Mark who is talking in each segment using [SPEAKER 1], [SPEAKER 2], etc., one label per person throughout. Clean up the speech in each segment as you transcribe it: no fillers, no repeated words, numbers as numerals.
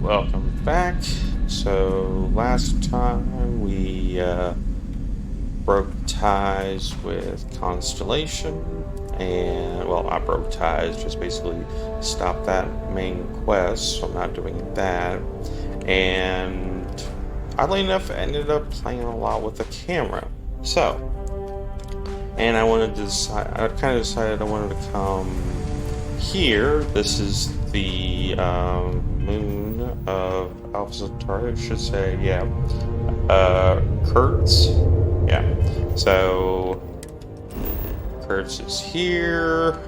[SPEAKER 1] Welcome back. So last time we broke ties with Constellation, and well, not broke ties, just basically stopped that main quest. So I'm not doing that. And oddly enough, I ended up playing a lot with the camera. So, and I wanted to decide. I kind of decided I wanted to come here. This is the moon of Alpha Centauri, I should say, yeah. Kurtz. Yeah. So Kurtz is here.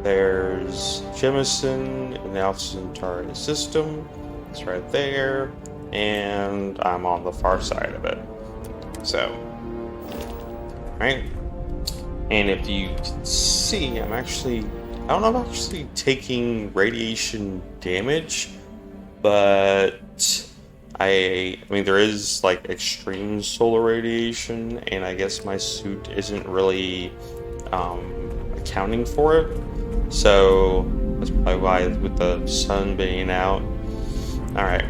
[SPEAKER 1] There's Jemison in the Alpha Centauri system. It's right there. And I'm on the far side of it. So, right? And if you can see, I don't know if I'm actually taking radiation damage, but I mean, there is like extreme solar radiation, and I guess my suit isn't really accounting for it. So that's probably why, with the sun being out. Alright.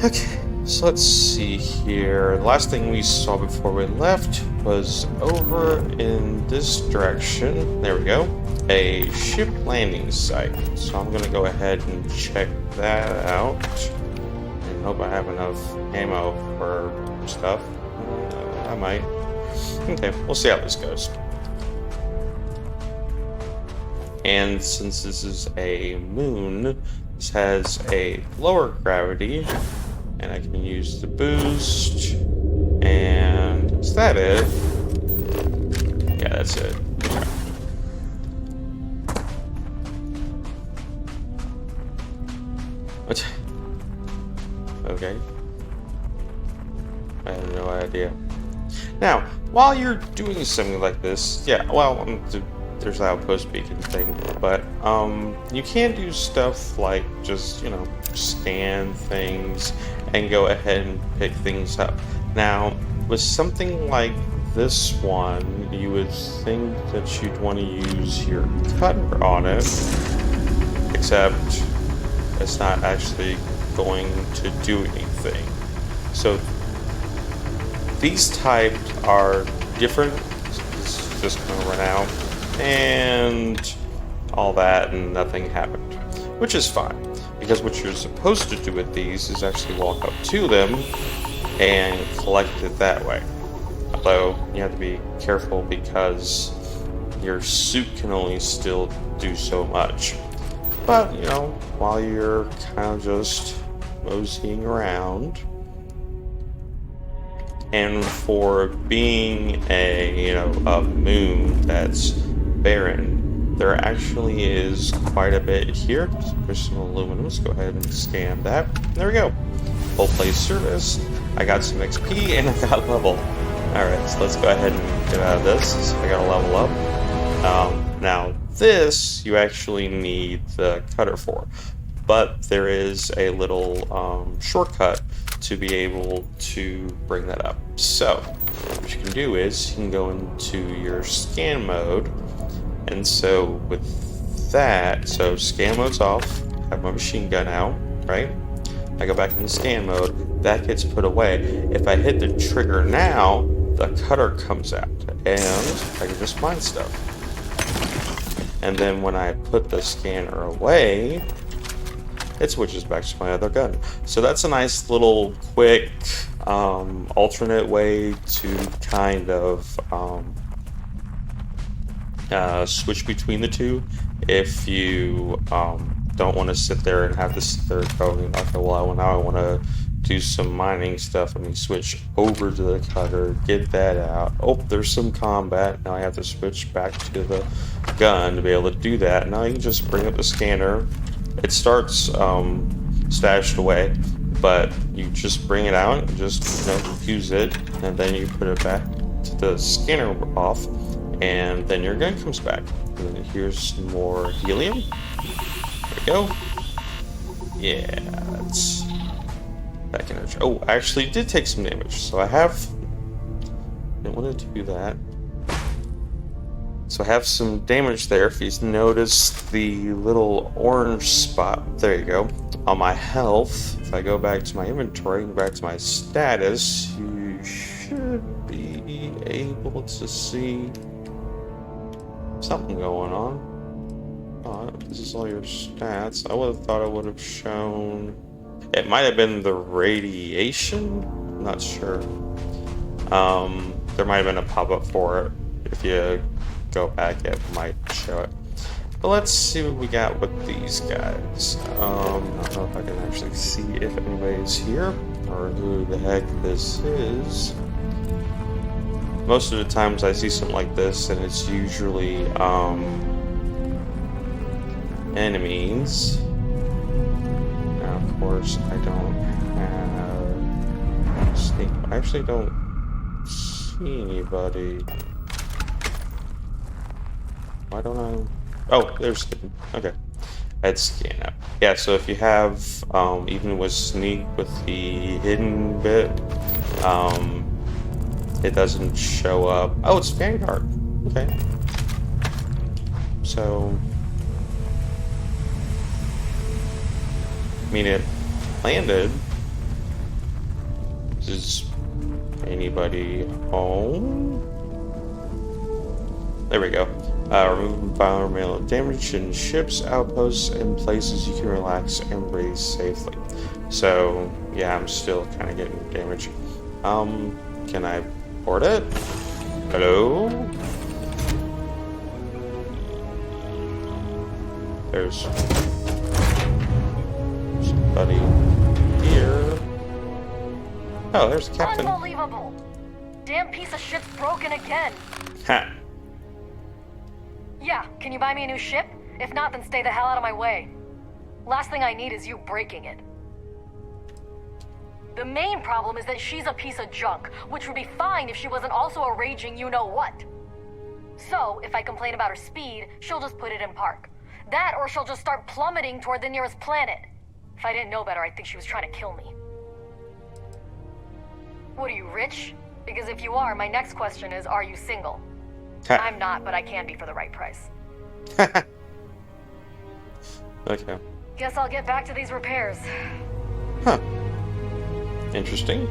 [SPEAKER 1] Okay, so let's see here. The last thing we saw before we left was over in this direction. There we go. A ship landing site. So I'm going to go ahead and check that out. I hope I have enough ammo for stuff. I might. Okay, we'll see how this goes. And since this is a moon, this has a lower gravity, and I can use the boost. And is that it? Yeah, that's it. Okay. What? Okay. I have no idea. Now, while you're doing something like this, yeah, well, there's the outpost beacon thing, but you can do stuff like just, scan things and go ahead and pick things up. Now, with something like this one, you would think that you'd want to use your cutter on it, except it's not actually going to do anything. So these types are different. It's just going to run out and all that, and nothing happened, which is fine, because what you're supposed to do with these is actually walk up to them and collect it that way. Although you have to be careful because your suit can only still do so much. But, while you're kind of just moseying around, and for being a moon that's barren, there actually is quite a bit here. So there's some aluminum. Let's go ahead and scan that. There we go. Full place service. I got some XP and I got level. Alright, so let's go ahead and get out of this. So I gotta level up. Now this you actually need the cutter for, but there is a little shortcut to be able to bring that up. So what you can do is you can go into your scan mode, and so with that, so scan mode's off, I have my machine gun out, right? I go back into scan mode, that gets put away. If I hit the trigger now, the cutter comes out, and I can just mine stuff. And then when I put the scanner away, it switches back to my other gun. So that's a nice little quick alternate way to kind of switch between the two if you don't want to sit there and have to sit there going, okay, well, now I want to do some mining stuff. Let me switch over to the cutter, get that out. Oh, there's some combat. Now I have to switch back to the gun to be able to do that. Now you can just bring up the scanner. It starts stashed away, but you just bring it out and just use it, and then you put it back to the scanner off, and then your gun comes back. And then here's some more helium. There we go. Yeah, that's back in. Oh, I actually did take some damage, so I didn't want to do that. So I have some damage there. If you notice the little orange spot, there you go. on my health, if I go back to my inventory and back to my status, you should be able to see something going on. Oh, this is all your stats. I would have thought it would have shown. It might have been the radiation. I'm not sure. There might have been a pop-up for it. If you go back, it might show it. But let's see what we got with these guys. I don't know if I can actually see if anybody's here or who the heck this is. Most of the times I see something like this, and it's usually enemies. Now, of course, I don't have sneak. I actually don't see anybody. Why don't I? Oh, there's hidden. Okay. I'd scan up. Yeah, so if you have, even with sneak with the hidden bit, it doesn't show up. Oh, it's Vanguard. Okay. So, I mean, it landed. Is anybody home? There we go. Remove environmental damage in ships, outposts, and places you can relax and breathe safely. So, yeah, I'm still kind of getting damage. Can I board it? Hello? There's somebody here. Oh, there's the captain.
[SPEAKER 2] Unbelievable! Damn piece of shit's broken again.
[SPEAKER 1] Ha.
[SPEAKER 2] Yeah, can you buy me a new ship? If not, then stay the hell out of my way. Last thing I need is you breaking it. The main problem is that she's a piece of junk, which would be fine if she wasn't also a raging you-know-what. So, if I complain about her speed, she'll just put it in park. That, or she'll just start plummeting toward the nearest planet. If I didn't know better, I'd think she was trying to kill me. What are you, rich? Because if you are, my next question is, are you single? I'm not, but I can be for the right price.
[SPEAKER 1] Okay.
[SPEAKER 2] Guess I'll get back to these repairs.
[SPEAKER 1] Huh. Interesting.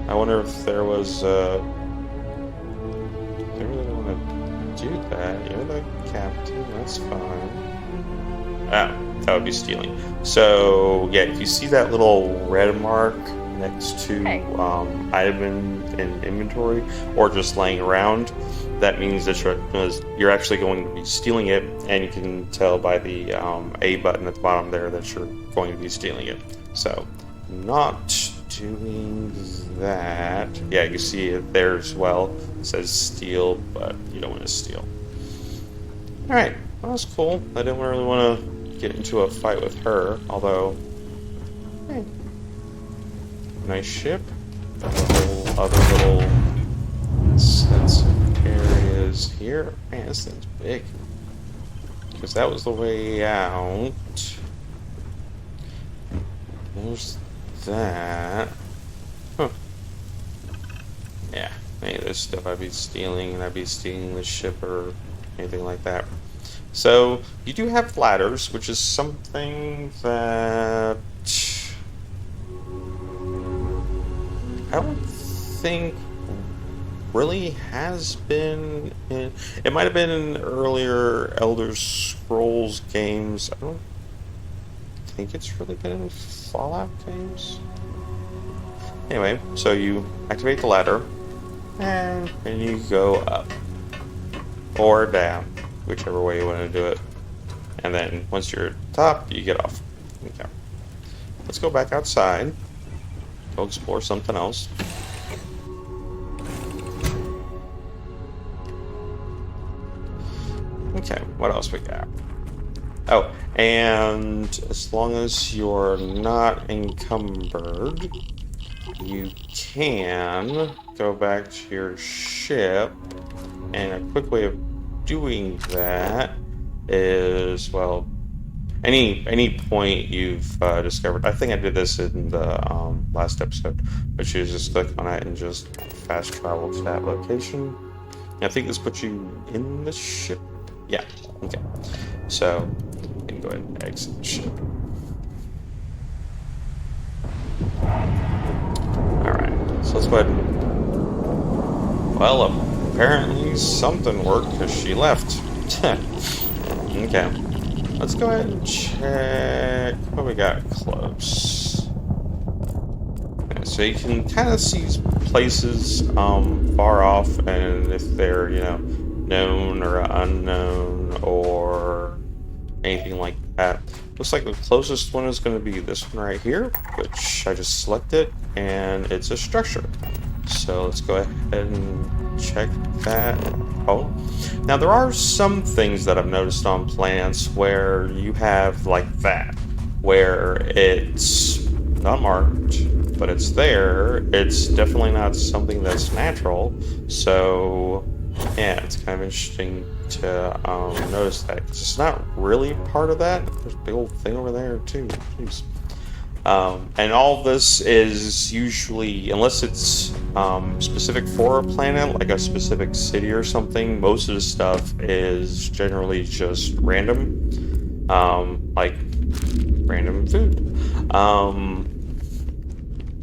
[SPEAKER 1] I wonder if there was, I really don't want to do that. You're the captain, that's fine. Ah, that would be stealing. So, yeah, if you see that little red mark next to item in inventory or just laying around, that means that you're actually going to be stealing it, and you can tell by the A button at the bottom there that you're going to be stealing it. So, not doing that. Yeah, you see it there as well. It says steal, but you don't want to steal. Alright, well, that's cool. I didn't really want to get into a fight with her, although... Hey. Nice ship. Other little sets of areas here. Man, this thing's big. Because that was the way out. There's that. Huh. Yeah, any of this stuff I'd be stealing, and I'd be stealing the ship or anything like that. So, you do have ladders, which is something that I don't think really has been in, it might have been in earlier Elder Scrolls games. I don't think it's really been in Fallout games. Anyway, so you activate the ladder and you go up or down, whichever way you want to do it. And then once you're at the top, you get off. Okay. Let's go back outside. Go explore something else. Okay, what else we got? Oh, and as long as you're not encumbered, you can go back to your ship, and a quick way of doing that is, well, any point you've discovered. I think I did this in the last episode, but you just click on it and just fast travel to that location. I think this puts you in the ship. Yeah, okay. So, we can go ahead and exit the ship. Alright, so let's go ahead and... Well, apparently something worked because she left. Okay. Let's go ahead and check what we got close. Okay, so you can kind of see places far off, and if they're, you know, known or unknown or anything like that. Looks like the closest one is going to be this one right here, which I just selected, and it's a structure. So let's go ahead and check that. Oh, now there are some things that I've noticed on planets where you have like that, where it's not marked, but it's there. It's definitely not something that's natural. So yeah, it's kind of interesting to notice that, 'cause it's not really part of that. There's a big old thing over there too. Jeez. And all this is usually, unless it's specific for a planet, like a specific city or something, most of the stuff is generally just random, like random food.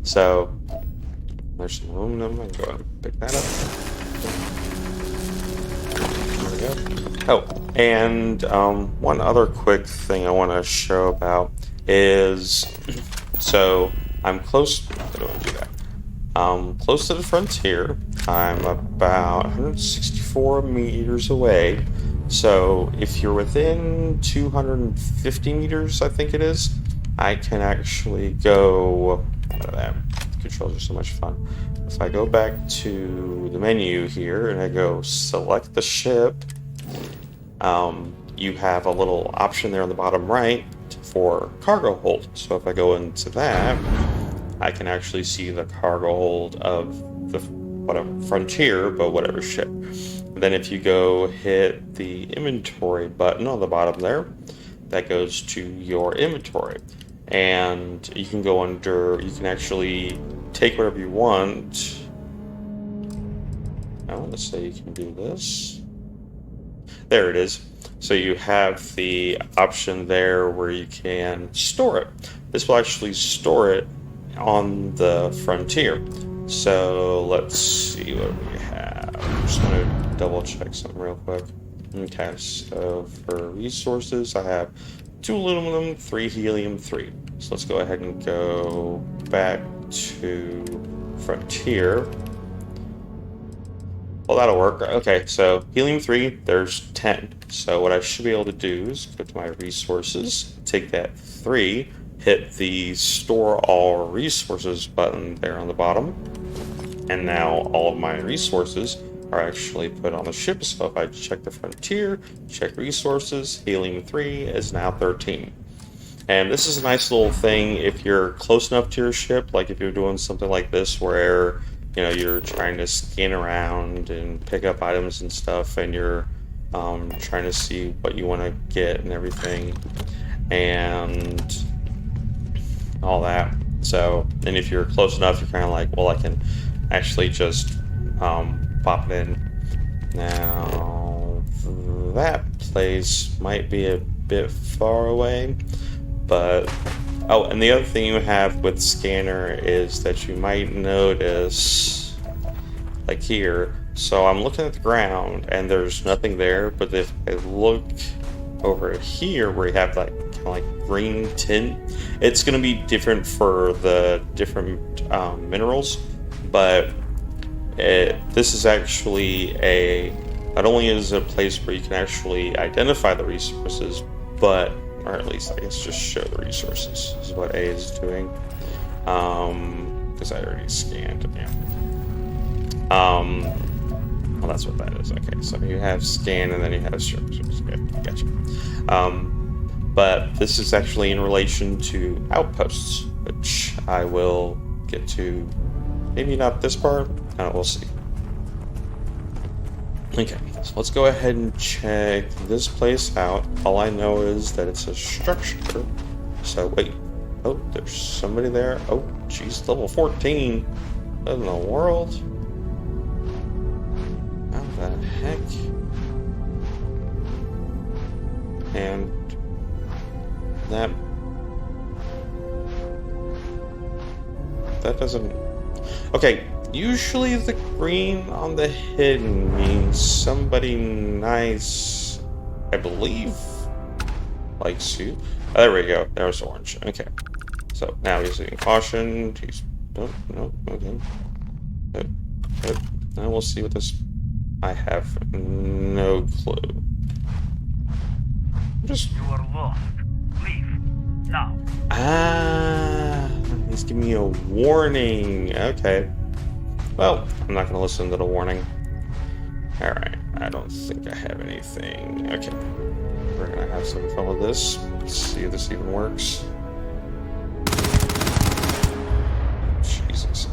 [SPEAKER 1] So there's some aluminum. I can go and pick that up. Oh, and one other quick thing I want to show about is, so I'm close. I don't want to do that. Close to the frontier. I'm about 164 meters away. So if you're within 250 meters, I think it is, I can actually go out of that. The controls are so much fun. If I go back to the menu here and I go select the ship, you have a little option there on the bottom right for cargo hold. So if I go into that, I can actually see the cargo hold of the whatever frontier, but whatever ship. And then if you go hit the inventory button on the bottom there, that goes to your inventory. And you can go under, you can actually take whatever you want. Now, let's say you can do this. There it is. So you have the option there where you can store it. This will actually store it on the frontier. So let's see what we have. I'm just going to double check something real quick. Okay, so for resources, I have 2 aluminum, 3 helium, 3. So let's go ahead and go back to frontier. Well, that'll work. Okay, so helium 3, there's 10. So what I should be able to do is go to my resources, take that 3, hit the store all resources button there on the bottom, and now all of my resources are actually put on the ship. So if I check the frontier, check resources, helium 3 is now 13. And this is a nice little thing if you're close enough to your ship, like if you're doing something like this where, you know, you're trying to scan around and pick up items and stuff, and you're trying to see what you want to get and everything, and all that. So, and if you're close enough, you're kind of like, well, I can actually just pop it in. Now, that place might be a bit far away, but oh, and the other thing you have with scanner is that you might notice, like here, so I'm looking at the ground and there's nothing there, but if I look over here where you have like kind of like green tint, it's going to be different for the different minerals, but this is actually not only is it a place where you can actually identify the resources, but, or at least I guess just show the resources is what A is doing, because I already scanned it. Yeah. Well, that's what that is. Okay, so you have scan and then you have structures. Okay, gotcha. But this is actually in relation to outposts, which I will get to. Maybe not this part. We'll see. Okay, so let's go ahead and check this place out. All I know is that it's a structure. So wait. Oh, there's somebody there. Oh, geez, level 14. What in the world? How the heck? And that doesn't... Okay, usually the green on the hidden means somebody nice, I believe, likes you. Oh, there we go. There's orange. Okay. So now he's being cautioned. He's... Oh, no, okay. Now we'll see what this... I have no clue. Just...
[SPEAKER 3] You are lost. Leave. Now.
[SPEAKER 1] Ah, he's giving me a warning. Okay. Well, I'm not going to listen to the warning. Alright, I don't think I have anything. Okay. We're going to have some fun with this. Let's see if this even works. Jesus.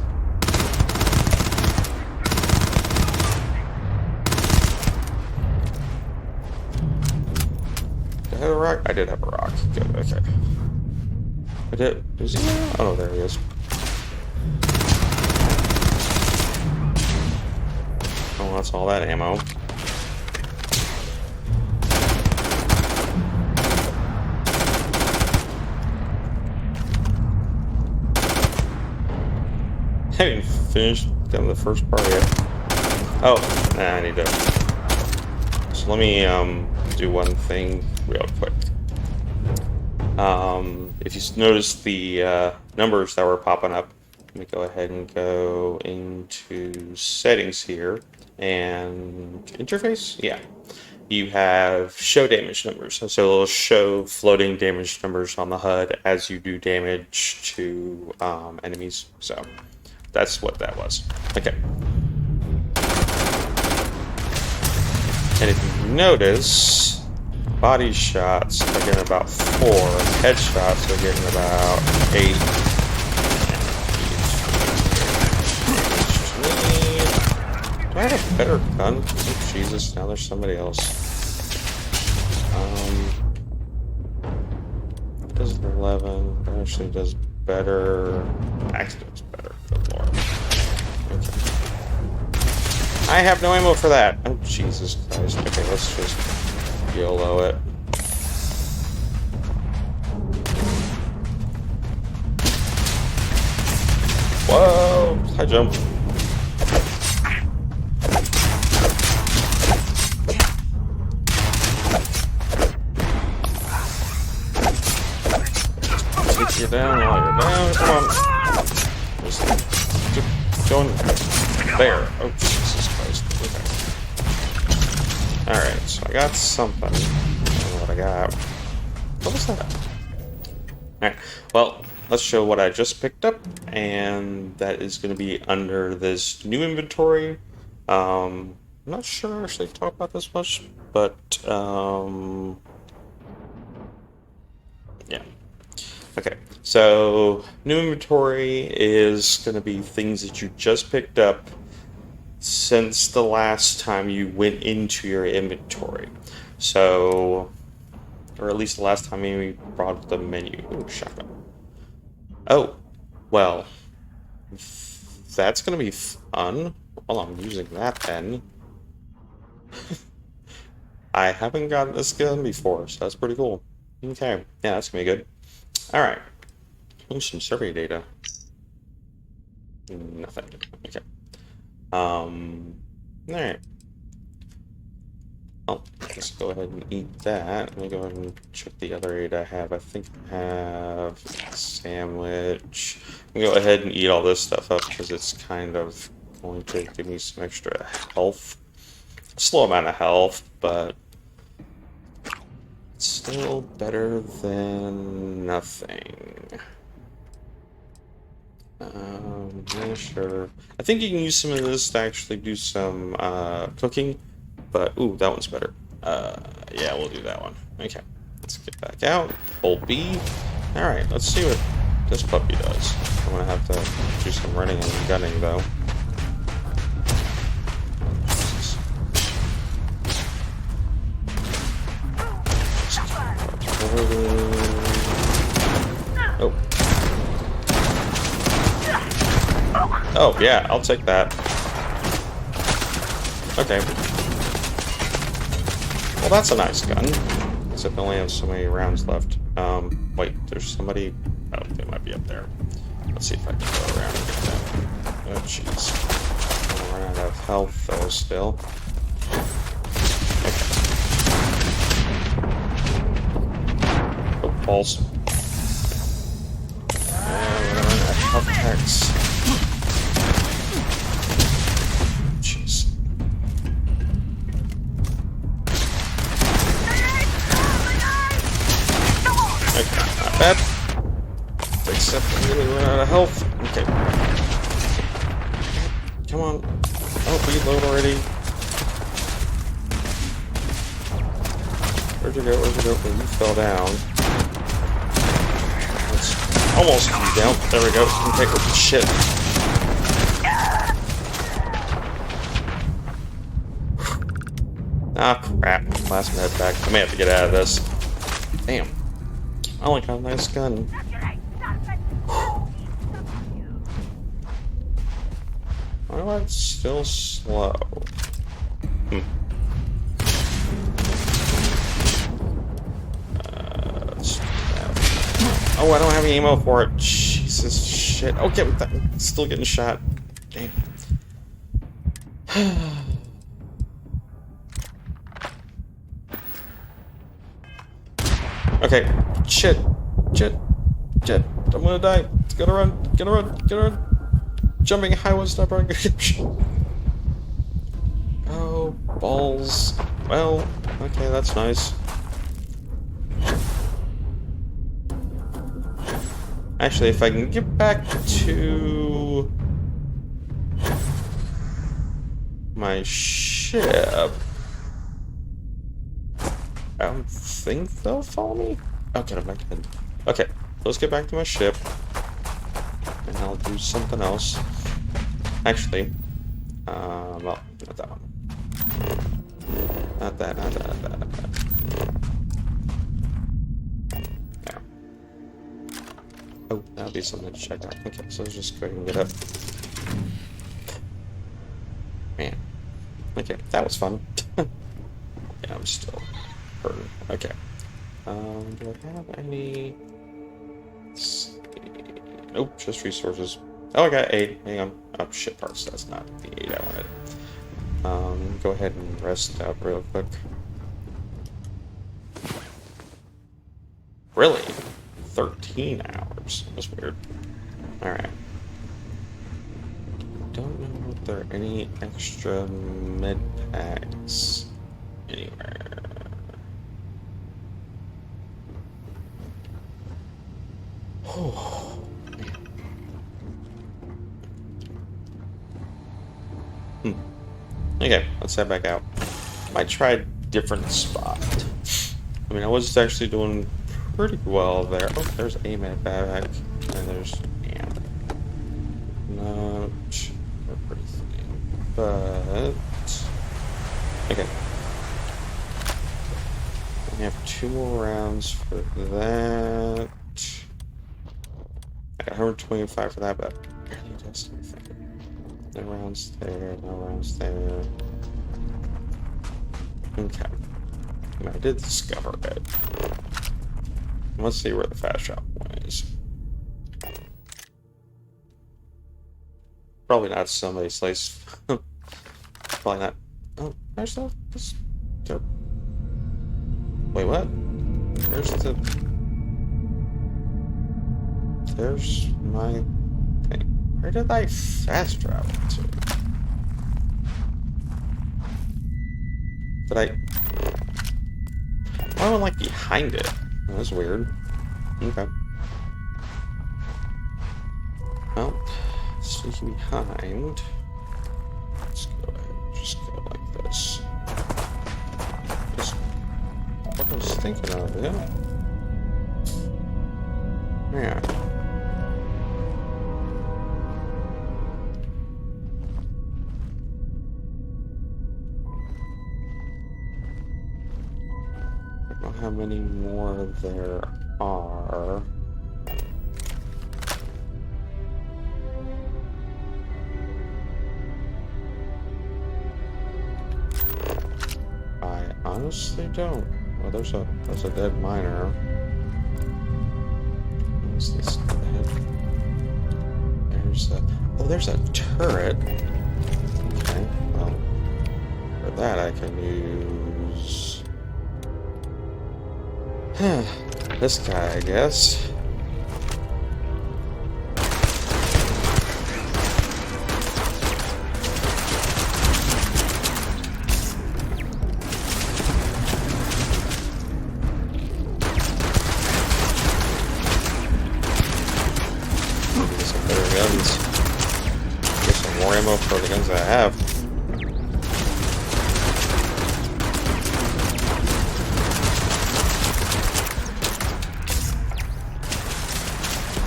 [SPEAKER 1] Did I have a rock? I did have a rock. Good, okay. I did. Is he there? Oh, there he is. Oh, that's all that ammo. I didn't finish down the first part yet. Oh, nah, I need to. So let me do one thing real quick. If you notice the numbers that were popping up, let me go ahead and go into settings here and interface. Yeah, you have show damage numbers, so it'll show floating damage numbers on the HUD as you do damage to enemies. So that's what that was. Okay. And if you notice, body shots are getting about 4, headshots are getting about 8. Do I have a better gun? Oh, Jesus, now there's somebody else. Does 11, that actually does better. Actually does better, good lord. Okay. I have no ammo for that. Oh, Jesus Christ. Okay, let's just YOLO it. Whoa! High jump. Take you down while you're down. Come on. Just going there. Oh, Jesus Christ. Okay. Alright, so I got something. I don't know what I got. What was that? Alright, well, let's show what I just picked up, and that is going to be under this new inventory. I'm not sure I actually talked about this much, but, yeah. Okay, so new inventory is going to be things that you just picked up since the last time you went into your inventory. So, or at least the last time you brought up the menu. Ooh, shotgun. Oh, well, that's going to be fun. Well, I'm using that then. I haven't gotten this gun before, so that's pretty cool. Okay, yeah, that's going to be good. Alright. Ooh, some survey data. Nothing. Okay. Alright. Well, let's go ahead and eat that. Let me go ahead and check the other aid I have. I think I have a sandwich. I'm gonna go ahead and eat all this stuff up because it's kind of going to give me some extra health. A slow amount of health, but still better than nothing. Yeah, sure. I think you can use some of this to actually do some cooking, but ooh, that one's better. Yeah, we'll do that one. Okay, let's get back out. Hold B. All right, let's see what this puppy does. I'm gonna have to do some running and gunning though. Oh. Oh, yeah, I'll take that. Okay. Well, that's a nice gun. Except I only have so many rounds left. Wait, there's somebody... Oh, they might be up there. Let's see if I can go around and get them. Oh, jeez. I'm running out of health, though, still. Okay. Oh, balls. And we're gonna run out of health packs. Jeez. Okay, not bad. Except I'm gonna run out of health. Okay. Come on. Oh, reload already. Where'd you go? Where'd you go? Oh, you fell down. That's almost you down. There we go. You can take her shit. Ah, crap. Last med back. I may have to get out of this. Damn. I only got a nice gun. Why am I still slow? Oh, I don't have any ammo for it. Jesus shit. Okay, still getting shot. Damn. Okay. Shit. Shit. Shit. I'm gonna die. Gotta run. Gotta run. Gotta run. Jumping high was not running. Oh, balls. Well, okay, that's nice. Actually, if I can get back to my ship, I don't think they'll follow me. Okay, I'm back in. Okay, let's get back to my ship, and I'll do something else. Actually, well, not that one. Not that. Yeah. Oh, that'll be something to check out. Okay, so let's just go ahead and get up. Man. Okay, that was fun. Yeah, I'm still hurting. Okay. Do I have any... Let's see. Nope, just resources. Oh, I got 8. Hang on. Oh, shit parts. That's not the 8 I wanted. Go ahead and rest up real quick. Really? 13 hours. That's weird. Alright. Don't know if there are any extra med packs anywhere. Oh, man. Okay, let's head back out. Might try a different spot. I mean, I was actually doing pretty well there. Oh, there's a med bag, and there's not everything, but okay. We have 2 more rounds for that. I got 125 for that, but barely does anything. No rounds there, no rounds there. Okay. I did discover it. Let's see where the fast travel point is. Probably not somebody's place. Probably not. Oh, there's the. Wait, what? There's my thing. Where did I fast travel to? Did I? Why am I like behind it? Oh, that's weird. Okay. Well, sneaky behind. Let's go ahead and just go like this. Just what I was thinking of, yeah. Man. I don't know how many more there are. I honestly don't. Oh, there's a dead miner. What's this dead? There's a turret. Okay, well, for that I can use this guy, I guess. For the guns that I have.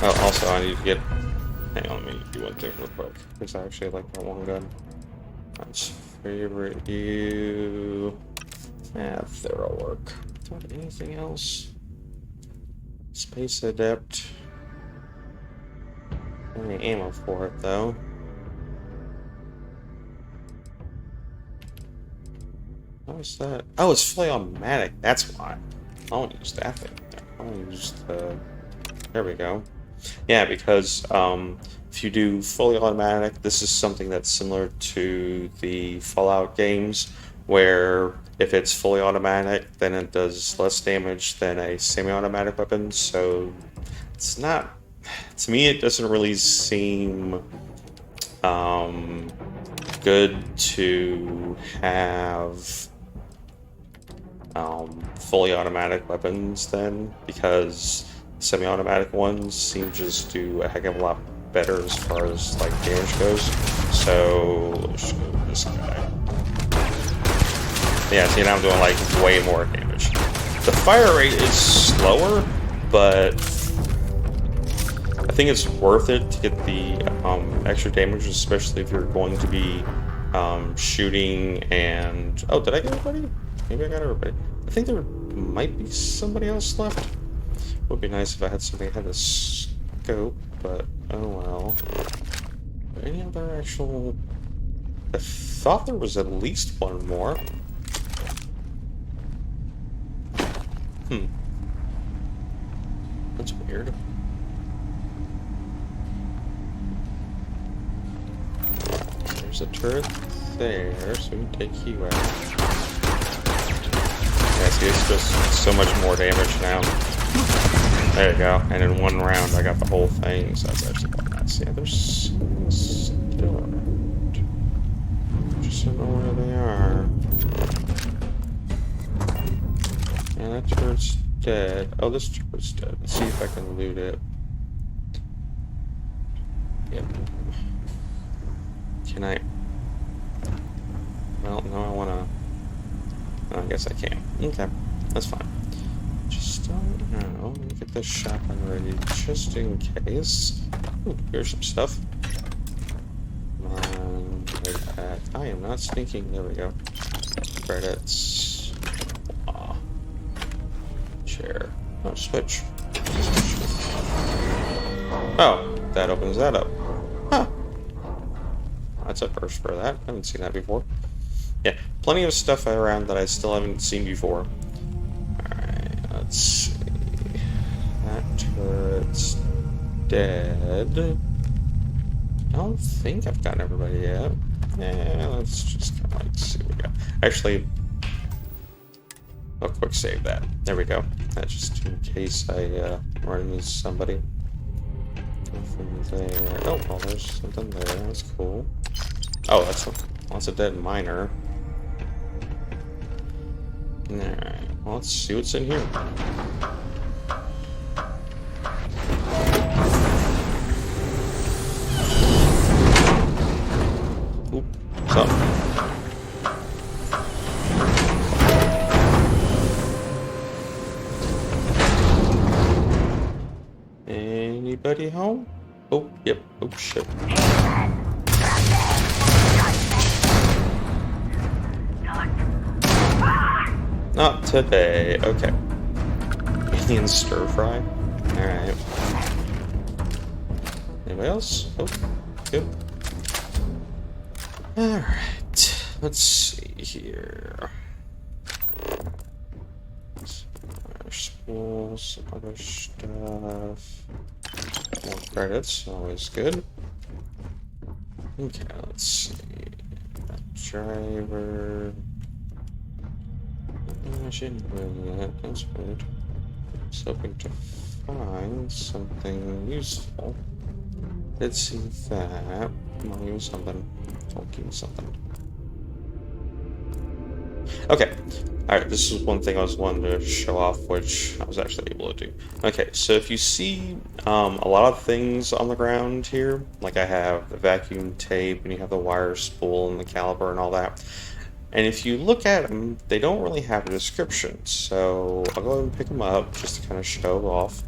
[SPEAKER 1] Oh, also I need to get... Hang on, let me do one thing real quick. Because I actually like that one gun. That's favorite you. That'll work. Don't have anything else. Space Adept. Any ammo for it though. What was that? Oh, it's fully automatic. That's why. I want to use that thing. I want to use the... There we go. Yeah, because if you do fully automatic, this is something that's similar to the Fallout games, where if it's fully automatic, then it does less damage than a semi-automatic weapon. So it's not... To me, it doesn't really seem good to have fully automatic weapons then, because semi-automatic ones seem to just do a heck of a lot better as far as like damage goes. So let's go with this guy. Yeah, see, now I'm doing like way more damage. The fire rate is slower, but I think it's worth it to get the extra damage, especially if you're going to be shooting and... Oh, did I get everybody? Maybe I got everybody. I think there might be somebody else left. Would be nice if I had somebody that had a scope, but oh well. Any other actual... I thought there was at least one more. That's weird. There's a turret there, so we can take you out. Yeah, see, it's just so much more damage now. There you go. And in one round, I got the whole thing, so that's actually quite nice. Yeah, there's still around. Just don't know where they are. Yeah, that turret's dead. Oh, this turret's dead. Let's see if I can loot it. Yep. Can I... Well, no, I wanna... I guess I can't. Okay, that's fine. Just don't know. Let me get this shotgun ready just in case. Ooh, here's some stuff. Come on, like that. I am not sneaking. There we go. Credits. Aw. Chair. Oh, switch. Oh, that opens that up. Huh. That's a first for that. I haven't seen that before. Yeah, plenty of stuff around that I still haven't seen before. Alright, let's see. That turret's dead. I don't think I've gotten everybody yet. Yeah, let's just kind of like see what we got. Actually, I'll quick save that. There we go. That's just in case I run into somebody. Nothing there. Oh, well, there's something there. That's cool. Oh, that's a dead miner. Alright, well, let's see what's in here. Oop, what's up? Anybody home? Oh, yep. Oh, shit. Not today. Okay. Indian stir fry. Alright. Anybody else? Oh, good. Alright. Let's see here. Spool, some other stuff. More credits, always good. Okay, let's see. Driver. I shouldn't do that. That's weird. Just hoping to find something useful. Let's see that. Come on, give me something. Don't give me something. Okay. Alright, this is one thing I was wanting to show off, which I was actually able to do. Okay, so if you see a lot of things on the ground here, like I have the vacuum tape, and you have the wire spool, and the caliper, and all that. And if you look at them, they don't really have a description. So I'll go ahead and pick them up, just to kind of show off.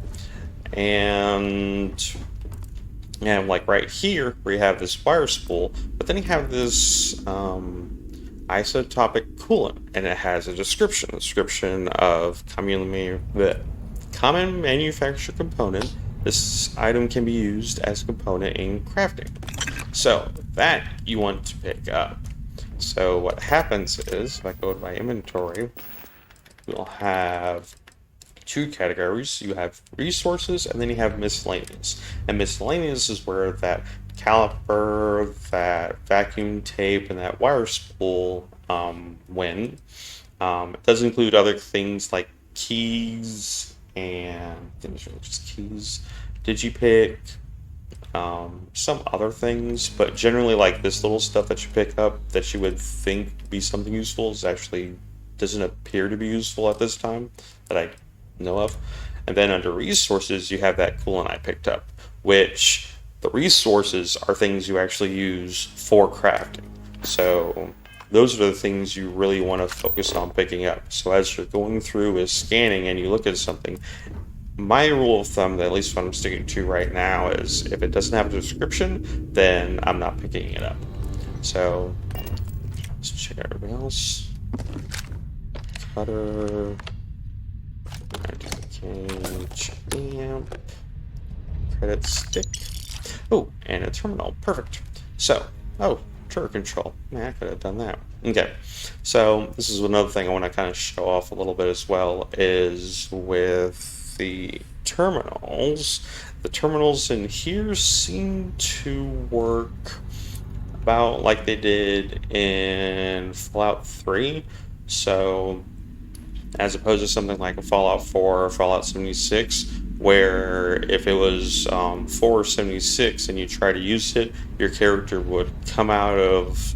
[SPEAKER 1] And like right here, where you have this wire spool, but then you have this isotopic coolant, and it has a description of common manufactured component. This item can be used as a component in crafting. So that you want to pick up. So what happens is, if I go to my inventory, we'll have two categories. You have resources, and then you have miscellaneous. And miscellaneous is where that caliper, that vacuum tape, and that wire spool win. It does include other things like keys, and I think it's really just keys, digipick, some other things, but generally like this little stuff that you pick up that you would think would be something useful is actually doesn't appear to be useful at this time that I know of. And then under resources, you have that coolant I picked up, which the resources are things you actually use for crafting. So those are the things you really want to focus on picking up. So as you're going through is scanning and you look at something, my rule of thumb, at least what I'm sticking to right now, is if it doesn't have a description, then I'm not picking it up. So let's check out everything else. Cutter, cage, amp, credit stick. Oh, and a terminal. Perfect. So, trigger control. Man, I could have done that. Okay, so this is another thing I want to kind of show off a little bit as well, is with the terminals. The terminals in here seem to work about like they did in Fallout 3. So, as opposed to something like a Fallout 4 or Fallout 76, where if it was 476 and you try to use it, your character would come out of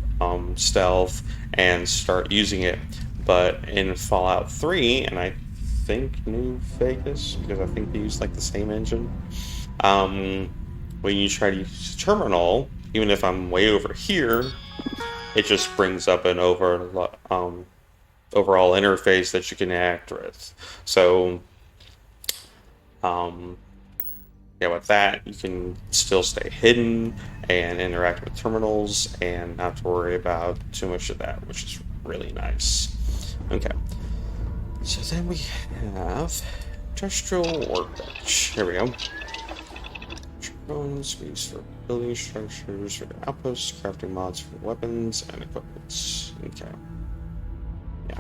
[SPEAKER 1] stealth and start using it. But in Fallout 3, and I think New Vegas, because I think they use like the same engine, when you try to use terminal, even if I'm way over here, it just brings up an overall interface that you can act with. So yeah, with that, you can still stay hidden and interact with terminals and not to worry about too much of that, which is really nice. Okay, so then we have industrial workbench. Here we go. Drones we use for building structures, for outposts, crafting mods for weapons and equipment. Okay. Yeah.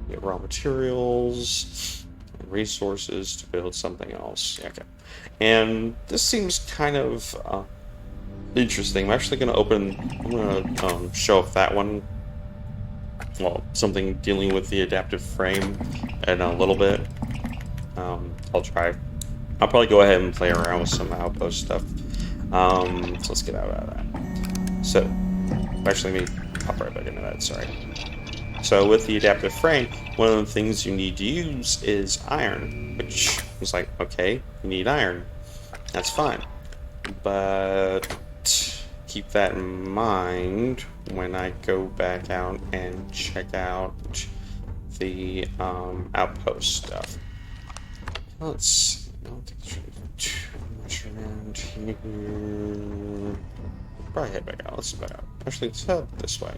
[SPEAKER 1] We have raw materials and resources to build something else. Yeah, okay. And this seems kind of interesting. I'm actually going to I'm going to show off that one. Well, something dealing with the adaptive frame in a little bit. I'll try. I'll probably go ahead and play around with some outpost stuff. So let's get out of that. So, actually, let me pop right back into that, sorry. So with the adaptive frame, one of the things you need to use is iron, which is like, okay, you need iron. That's fine. But keep that in mind when I go back out and check out the outpost stuff. Let's see. I don't think there should be too much around here. Probably head back out. Let's head back out. Actually, let's head this way.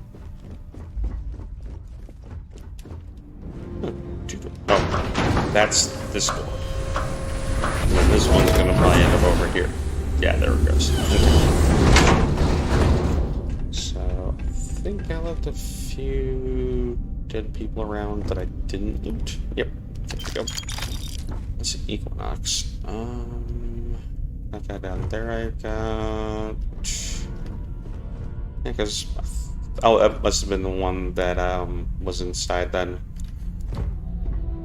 [SPEAKER 1] Oh, that's this door. And then this one's gonna probably end up over here. Yeah, there it goes. So, I think I left a few dead people around that I didn't loot. Yep. we go. Let's see, Equinox. That guy down there I got... Yeah, because... Oh, that must have been the one that was inside then.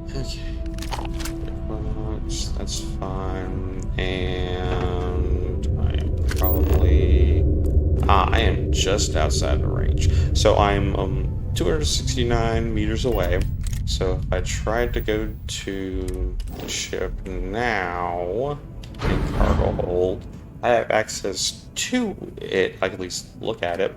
[SPEAKER 1] Okay. Equinox, that's fine. And I am probably... I am just outside the range. So I'm 269 meters away. So if I tried to go to the ship now, in cargo hold, I have access to it. I can at least look at it,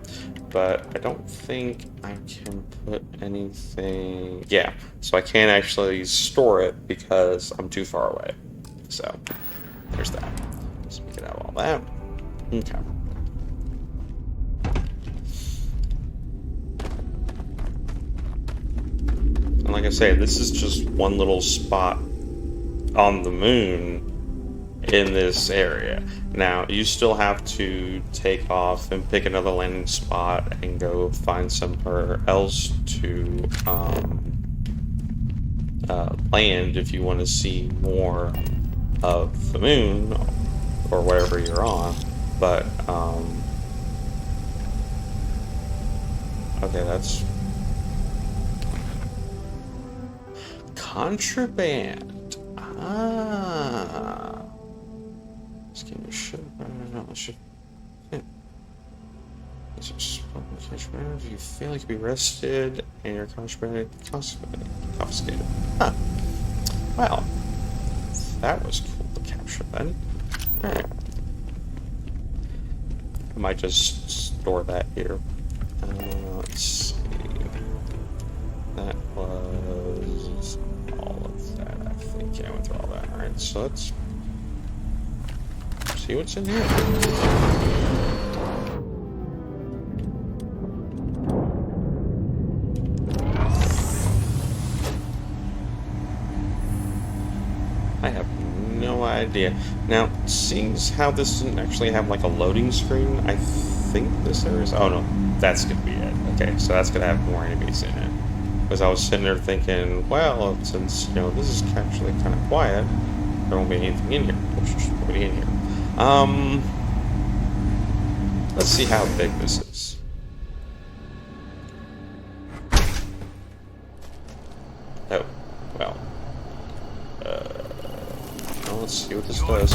[SPEAKER 1] but I don't think I can put anything... Yeah, so I can't actually store it because I'm too far away. So, there's that. So we can have all that. Okay. And like I say, this is just one little spot on the moon in this area. Now, you still have to take off and pick another landing spot and go find somewhere else to land if you want to see more of the moon or wherever you're on. But, okay, that's contraband. Ah. This game should. No, it should. Yeah. This is contraband. If you fail, you can be arrested and your contraband confiscated. Huh. Well, that was cool to capture then. Alright. I might just store that here. Let's see. That was all of that, I think. Yeah, I went through all that. Alright, so let's see what's in here. I have no idea. Now, seeing as how this didn't actually have like a loading screen, I think this area is... Oh no, that's gonna be it. Okay, so that's gonna have more enemies in it. Because I was sitting there thinking, well, since, you know, this is actually kind of quiet, there won't be anything in here. There's nobody in here. Let's see how big this is. Oh, well. Well, let's see what this does.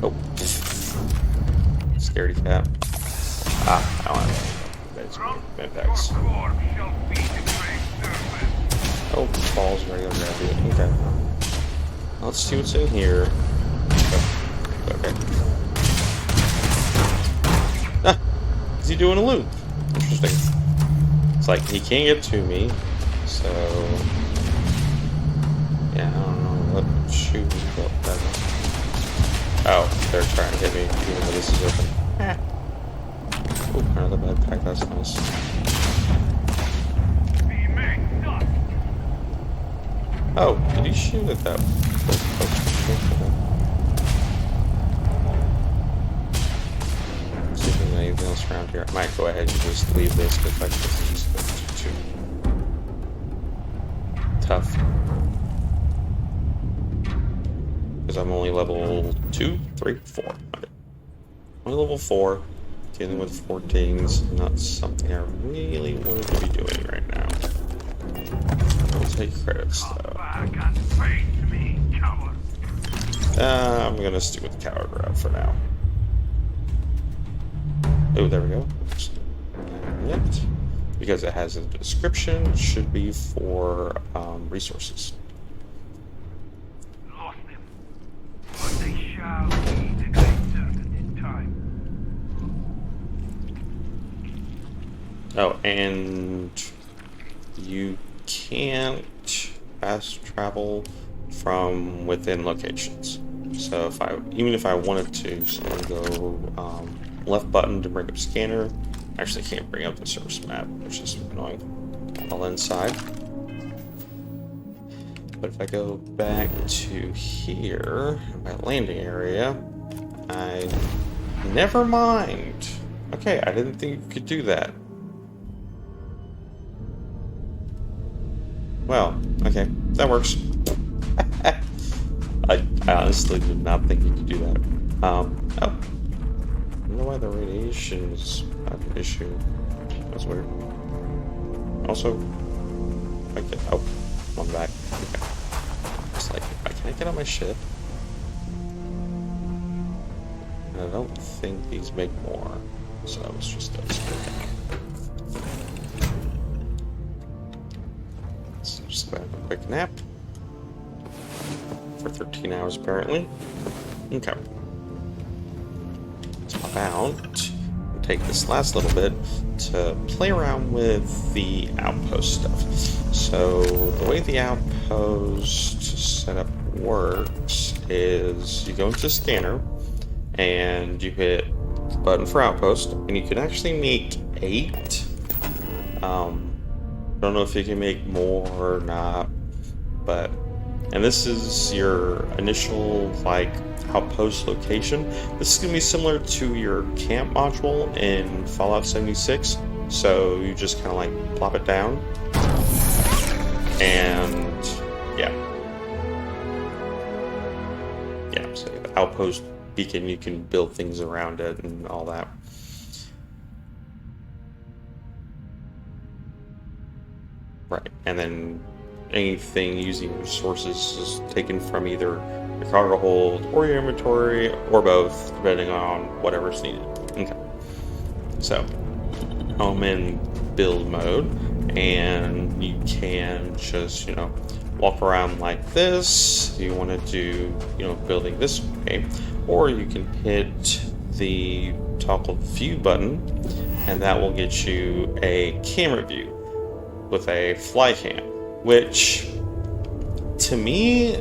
[SPEAKER 1] Oh. Scaredy cat. Ah, I don't have impacts. Oh, balls regular gravity. Okay. Let's see what's in here. Okay. Ah! Is he doing a loop? Interesting. It's like he can't get to me, so yeah, I don't know what shoot. Oh, they're trying to hit me even though this is open. Oh, another backpack. That's nice. Oh, did he shoot at that? See if there's anything else around here. I might go ahead and just leave this because like this is just too tough. Because I'm only level 2, 3, 4. Okay. Only level 4. Dealing with 14s. Not something I really wanted to be doing right now. I'll take credits though. I'm gonna stick with the coward route for now. Oh, there we go. Yet. Because it has a description, it should be for resources.
[SPEAKER 3] Lost him, but they shall be the great servant in time.
[SPEAKER 1] Oh, and you can't fast travel from within locations. So even if I wanted to, so I'm gonna go left button to bring up scanner. I actually can't bring up the source map, which is annoying. All inside. But if I go back to here, my landing area, never mind. Okay, I didn't think you could do that. Well, okay, that works. I honestly did not think you could do that. Oh. I don't know why the radiation is an issue. That's weird. Also, I can. Oh, I'm back. Okay. It's like, can I get on my ship? And I don't think these make more. So it's just those. Let's just go have a quick nap. For 13 hours, apparently. Okay. Let's pop out and take this last little bit to play around with the outpost stuff. So, the way the outpost setup works is you go into scanner and you hit the button for outpost, and you can actually make 8. I don't know if you can make more or not, but. And this is your initial, like, outpost location. This is going to be similar to your camp module in Fallout 76. So you just kind of, like, plop it down. And, yeah. Yeah, so the outpost beacon, you can build things around it and all that. Right, and then anything using resources is taken from either your cargo hold or your inventory or both, depending on whatever's needed. Okay. So, I'm in build mode, and you can just, walk around like this. You want to do, building this way, or you can hit the toggle view button, and that will get you a camera view with a fly cam. Which, to me,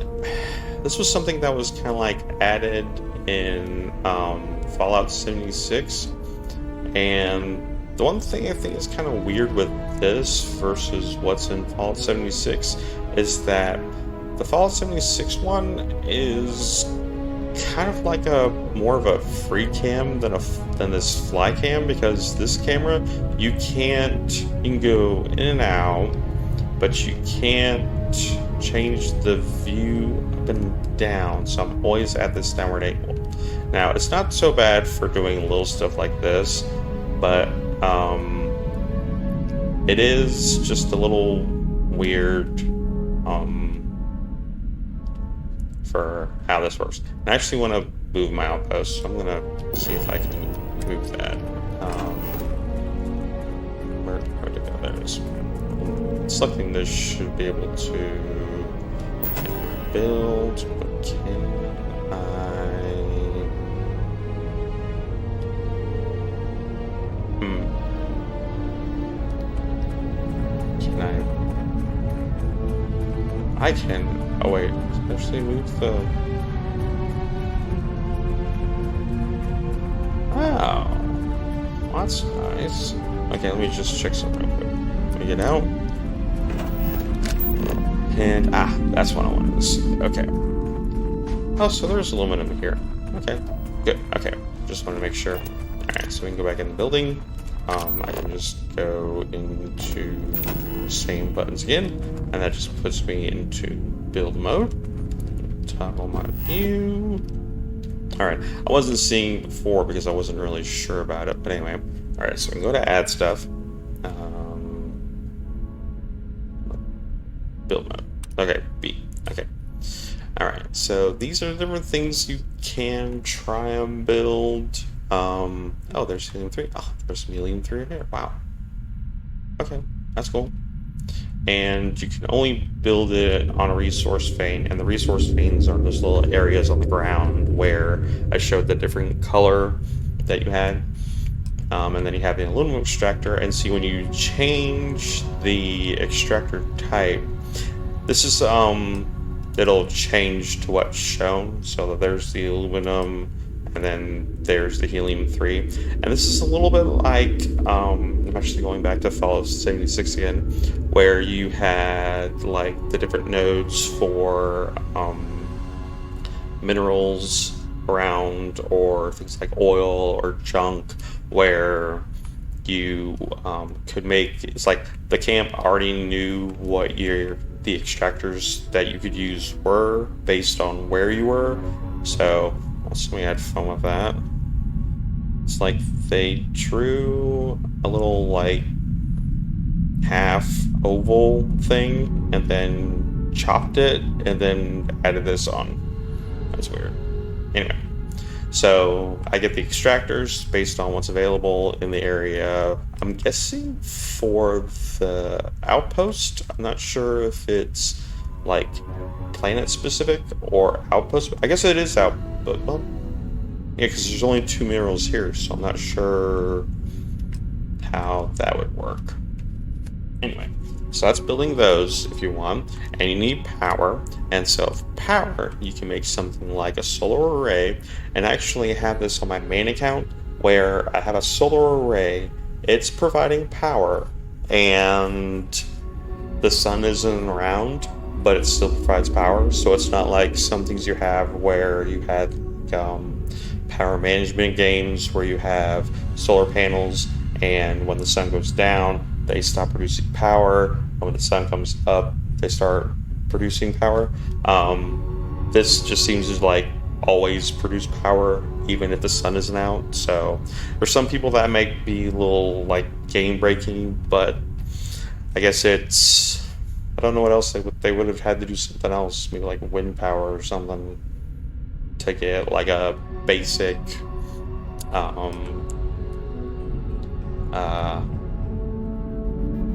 [SPEAKER 1] this was something that was kind of like added in Fallout 76. And the one thing I think is kind of weird with this versus what's in Fallout 76 is that the Fallout 76 one is kind of like a more of a free cam than this fly cam, because this camera you can go in and out, but you can't change the view up and down, so I'm always at this downward angle. Now, it's not so bad for doing little stuff like this, but it is just a little weird for how this works. I actually want to move my outpost, so I'm going to see if I can move that. Where'd it go? There it is. Selecting this should be able to build, but can I? Can I can. Oh wait, actually move the. Oh, that's nice. Okay, let me just check something real quick. Let me get out. And, that's what I wanted to see. Okay. Oh, so there's aluminum here. Okay, good. Okay, just want to make sure. Alright, so we can go back in the building. I can just go into the same buttons again, and that just puts me into build mode. Toggle my view. Alright, I wasn't seeing before because I wasn't really sure about it, but anyway. Alright, so we can go to add stuff. Build mode. Okay, B. Okay. Alright, so these are different things you can try and build. Oh, there's helium-3. Oh, there's some helium-3 here. Wow. Okay, that's cool. And you can only build it on a resource vein, and the resource veins are those little areas on the ground where I showed the different color that you had. And then you have the aluminum extractor, and see when you change the extractor type, this is, it'll change to what's shown. So that there's the aluminum, and then there's the helium-3. And this is a little bit like, I'm actually going back to Fallout 76 again, where you had, like, the different nodes for, minerals around, or things like oil or junk, where you could make. It's like the camp already knew what the extractors that you could use were based on where you were. So we had fun with that. It's like they drew a little like half oval thing and then chopped it and then added this on. That's weird. Anyway, so I get the extractors based on what's available in the area. I'm guessing for the outpost. I'm not sure if it's like planet specific or outpost. I guess it is outpost. Well, yeah, because there's only 2 minerals here, so I'm not sure how that would work. Anyway, so that's building those if you want, and you need power. And so with power, you can make something like a solar array. And I actually have this on my main account where I have a solar array. It's providing power, and the sun isn't around, but it still provides power. So it's not like some things you have where you had power management games where you have solar panels, and when the sun goes down, they stop producing power, and when the sun comes up, they start producing power. This just seems to like always produce power, even if the sun isn't out. So for some people that might be a little like game breaking, but I guess it's, I don't know what else they would have had to do something else, maybe like wind power or something to get like a basic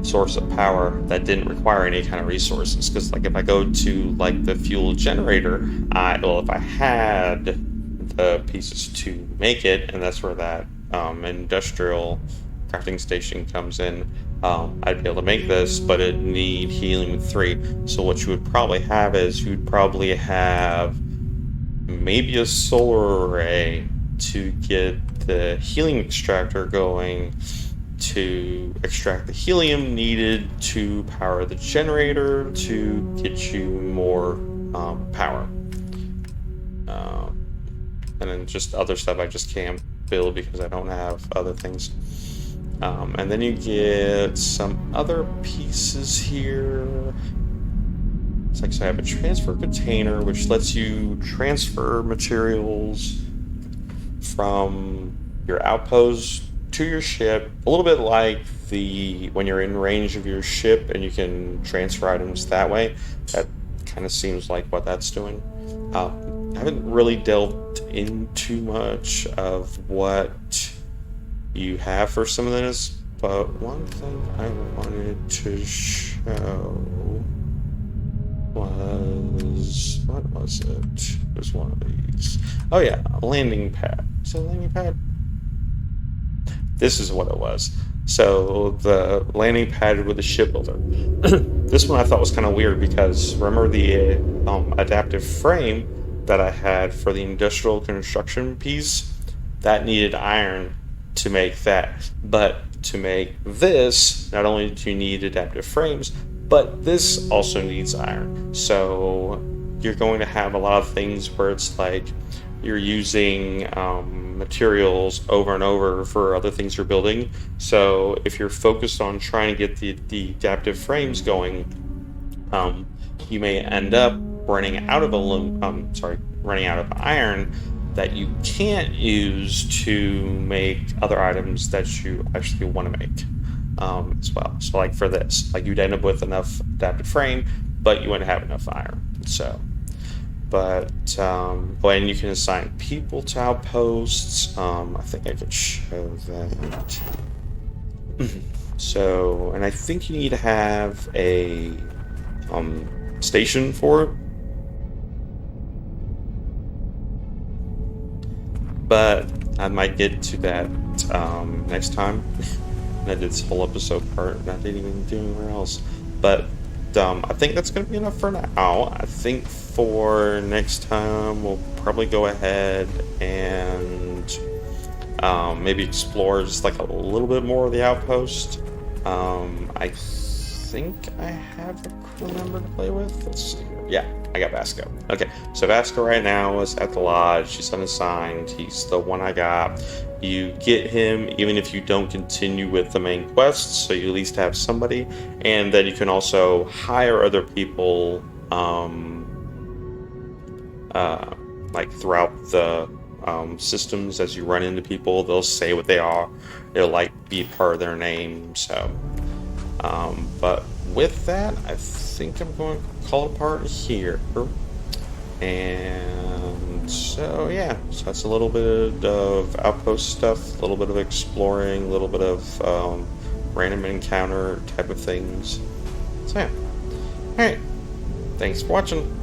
[SPEAKER 1] source of power that didn't require any kind of resources. Because like if I go to like the fuel generator, if I had the pieces to make it, and that's where that industrial crafting station comes in, I'd be able to make this, but it need helium 3. So what you would probably have is you'd probably have maybe a solar array to get the helium extractor going to extract the helium needed to power the generator to get you more power. And then just other stuff I just can't build because I don't have other things. And then you get some other pieces here. It's like, so I have a transfer container which lets you transfer materials from your outpost to your ship, a little bit like when you're in range of your ship and you can transfer items that way. That kind of seems like what that's doing. I haven't really delved into much of what you have for some of this, but one thing I wanted to show was, what was it? It was one of these. Oh yeah, a landing pad. Is it a landing pad? This is what it was. So the landing pad with the ship builder. This one I thought was kind of weird because remember the adaptive frame that I had for the industrial construction piece? That needed iron to make that. But to make this, not only do you need adaptive frames, but this also needs iron. So you're going to have a lot of things where it's like you're using materials over and over for other things you're building. So if you're focused on trying to get the adaptive frames going, you may end up running out of iron that you can't use to make other items that you actually want to make as well. So like for this, like you'd end up with enough adaptive frame, but you wouldn't have enough iron. So, but when you can assign people to outposts, I think I could show that. So, and I think you need to have a station for it. But I might get to that next time. I did this whole episode part and I didn't even do anywhere else. But I think that's going to be enough for now. I think for next time we'll probably go ahead and maybe explore just like a little bit more of the outpost. I think I have a crew member to play with. Let's see here. Yeah. I got Vasco. Okay, so Vasco right now is at the lodge. He's unassigned. He's the one I got. You get him even if you don't continue with the main quest, so you at least have somebody. And then you can also hire other people, like throughout the systems as you run into people. They'll say what they are. It'll like be part of their name. So, but with that, I think I'm going to call it part here. And so, yeah, so that's a little bit of outpost stuff, a little bit of exploring, a little bit of random encounter type of things. So, yeah. Alright, thanks for watching.